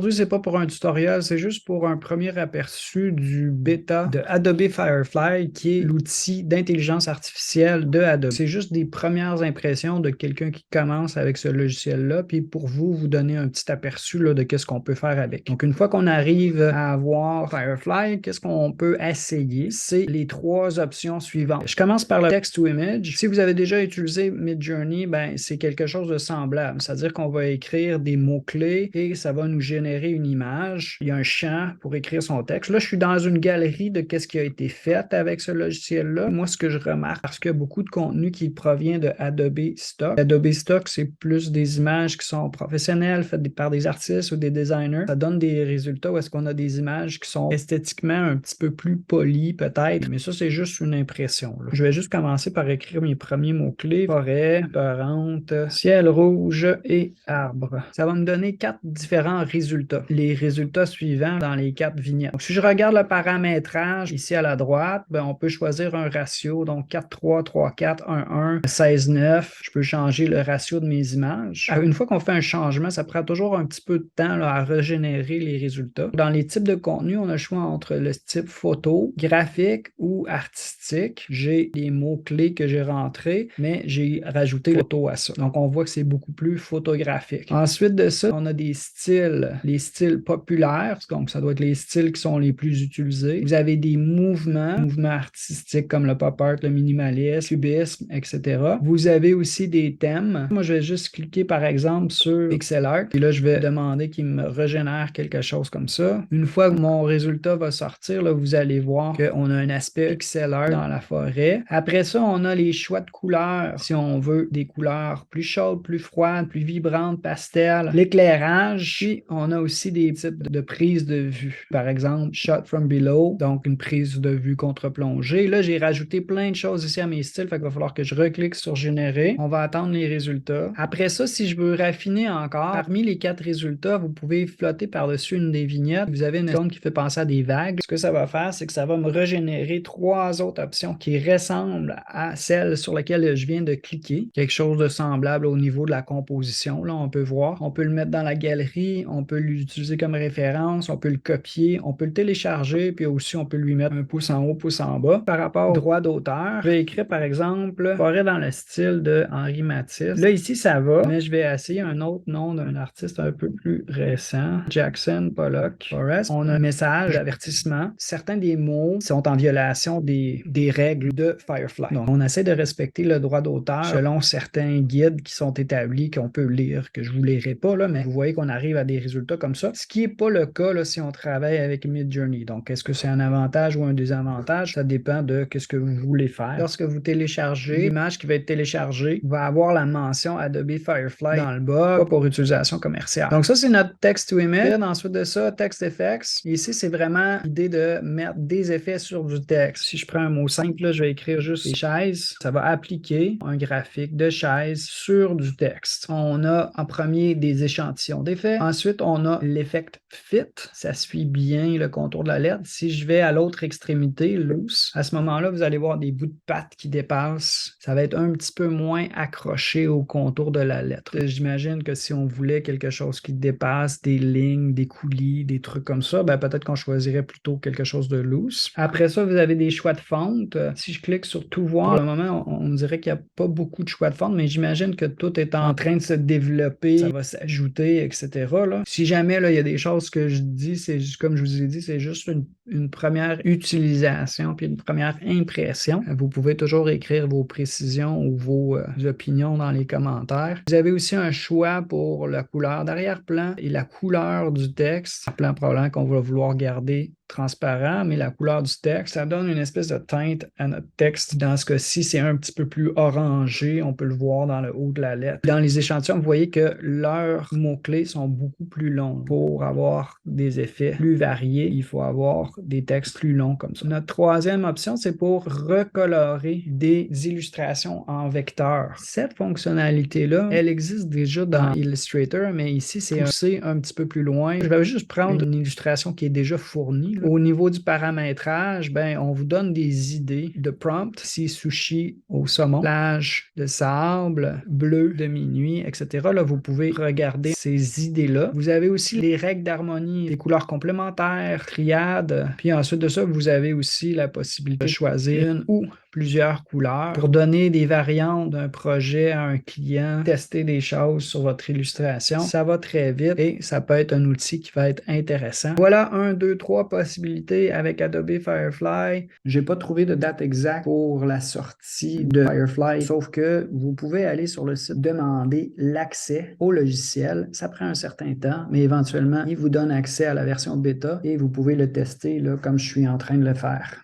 aujourd'hui, c'est pas pour un tutoriel, c'est juste pour un premier aperçu du bêta de Adobe Firefly, qui est l'outil d'intelligence artificielle de Adobe. C'est juste des premières impressions de quelqu'un qui commence avec ce logiciel-là, puis pour vous donner un petit aperçu là, de qu'est-ce qu'on peut faire avec. Donc, une fois qu'on arrive à avoir Firefly, qu'est-ce qu'on peut essayer? C'est les trois options suivantes. Je commence par le text to image. Si vous avez déjà utilisé Midjourney, ben, c'est quelque chose de semblable. C'est-à-dire qu'on va écrire des mots-clés et ça va nous générer une image. Il y a un champ pour écrire son texte. Là, je suis dans une galerie de qu'est-ce qui a été fait avec ce logiciel-là. Moi, ce que je remarque, parce qu'il y a beaucoup de contenu qui provient de Adobe Stock. Adobe Stock, c'est plus des images qui sont professionnelles, faites par des artistes ou des designers. Ça donne des résultats où est-ce qu'on a des images qui sont esthétiquement un petit peu plus polies, peut-être. Mais ça, c'est juste une impression, là. Je vais juste commencer par écrire mes premiers mots-clés. Forêt, torrente, ciel rouge et arbre. Ça va me donner 4 différents résultats. Les résultats suivants dans les 4 vignettes. Donc, si je regarde le paramétrage ici à la droite, ben, on peut choisir un ratio, donc 4:3, 3:4, 1:1, 16:9. Je peux changer le ratio de mes images. Une fois qu'on fait un changement, ça prend toujours un petit peu de temps là, à régénérer les résultats. Dans les types de contenu, on a le choix entre le type photo, graphique ou artistique. J'ai les mots-clés que j'ai rentrés, mais j'ai rajouté photo à ça. Donc, on voit que c'est beaucoup plus photographique. Ensuite de ça, on a des styles, les styles populaires, donc ça doit être les styles qui sont les plus utilisés. Vous avez des mouvements artistiques comme le pop art, le minimalisme, le cubisme, etc. Vous avez aussi des thèmes. Moi, je vais juste cliquer par exemple sur pixel art et là, je vais demander qu'il me régénère quelque chose comme ça. Une fois que mon résultat va sortir, là, vous allez voir qu'on a un aspect pixel art dans la forêt. Après ça, on a les choix de couleurs. Si on veut des couleurs plus chaudes, plus froides, plus vibrantes, pastel, l'éclairage, puis on a aussi des types de prises de vue. Par exemple, shot from below, donc une prise de vue contre-plongée. Là, j'ai rajouté plein de choses ici à mes styles, fait qu'il va falloir que je reclique sur générer. On va attendre les résultats. Après ça, si je veux raffiner encore, parmi les 4 résultats, vous pouvez flotter par-dessus une des vignettes. Vous avez une zone qui fait penser à des vagues. Ce que ça va faire, c'est que ça va me régénérer 3 autres options qui ressemblent à celle sur laquelle je viens de cliquer. Quelque chose de semblable au niveau de la composition. Là, on peut voir. On peut le mettre dans la galerie, on peut l'utiliser comme référence, on peut le copier, on peut le télécharger, puis aussi on peut lui mettre un pouce en haut, pouce en bas. Par rapport au droit d'auteur, je vais écrire par exemple Forêt dans le style de Henri Matisse. Là, ici, ça va, mais je vais essayer un autre nom d'un artiste un peu plus récent. Jackson Pollock Forest. On a un message d'avertissement. Certains des mots sont en violation des règles de Firefly. Donc, on essaie de respecter le droit d'auteur selon certains guides qui sont établis, qu'on peut lire, que je ne vous lirai pas, là, mais vous voyez qu'on arrive à des résultats comme ça. Ce qui n'est pas le cas là, si on travaille avec Midjourney. Donc, est-ce que c'est un avantage ou un désavantage? Ça dépend de ce que vous voulez faire. Lorsque vous téléchargez, l'image qui va être téléchargée va avoir la mention Adobe Firefly dans le bas, pas pour utilisation commerciale. Donc, ça, c'est notre text to image. Ensuite de ça, text effects. Ici, c'est vraiment l'idée de mettre des effets sur du texte. Si je prends un mot simple, là, je vais écrire juste les chaises. Ça va appliquer un graphique de chaises sur du texte. On a en premier des échantillons d'effets. Ensuite, on a l'effect fit. Ça suit bien le contour de la lettre. Si je vais à l'autre extrémité, loose, à ce moment-là, vous allez voir des bouts de pattes qui dépassent. Ça va être un petit peu moins accroché au contour de la lettre. J'imagine que si on voulait quelque chose qui dépasse, des lignes, des coulis, des trucs comme ça, ben peut-être qu'on choisirait plutôt quelque chose de loose. Après ça, vous avez des choix de fonte. Si je clique sur tout voir, pour le moment, on dirait qu'il n'y a pas beaucoup de choix de fonte, mais j'imagine que tout est en train de se développer, ça va s'ajouter, etc. Là. Si jamais là, il y a des choses que je dis, c'est comme je vous ai dit, c'est juste une première utilisation puis une première impression. Vous pouvez toujours écrire vos précisions ou vos opinions dans les commentaires. Vous avez aussi un choix pour la couleur d'arrière-plan et la couleur du texte. Plan probablement qu'on va vouloir garder transparent, mais la couleur du texte, ça donne une espèce de teinte à notre texte. Dans ce cas-ci, c'est un petit peu plus orangé. On peut le voir dans le haut de la lettre. Dans les échantillons, vous voyez que leurs mots-clés sont beaucoup plus longs. Pour avoir des effets plus variés, il faut avoir des textes plus longs comme ça. Notre troisième option, c'est pour recolorer des illustrations en vecteur. Cette fonctionnalité-là, elle existe déjà dans Illustrator, mais ici, c'est poussé un petit peu plus loin. Je vais juste prendre une illustration qui est déjà fournie. Au niveau du paramétrage, ben, on vous donne des idées de prompt. Si sushi au saumon, plage de sable, bleu de minuit, etc. Là, vous pouvez regarder ces idées-là. Vous avez aussi les règles d'harmonie, des couleurs complémentaires, triades. Puis ensuite de ça, vous avez aussi la possibilité de choisir une ou plusieurs couleurs pour donner des variantes d'un projet à un client, tester des choses sur votre illustration. Ça va très vite et ça peut être un outil qui va être intéressant. Voilà 1, 2, 3 possibilités avec Adobe Firefly. J'ai pas trouvé de date exacte pour la sortie de Firefly, sauf que vous pouvez aller sur le site demander l'accès au logiciel. Ça prend un certain temps, mais éventuellement, il vous donne accès à la version bêta et vous pouvez le tester là, comme je suis en train de le faire.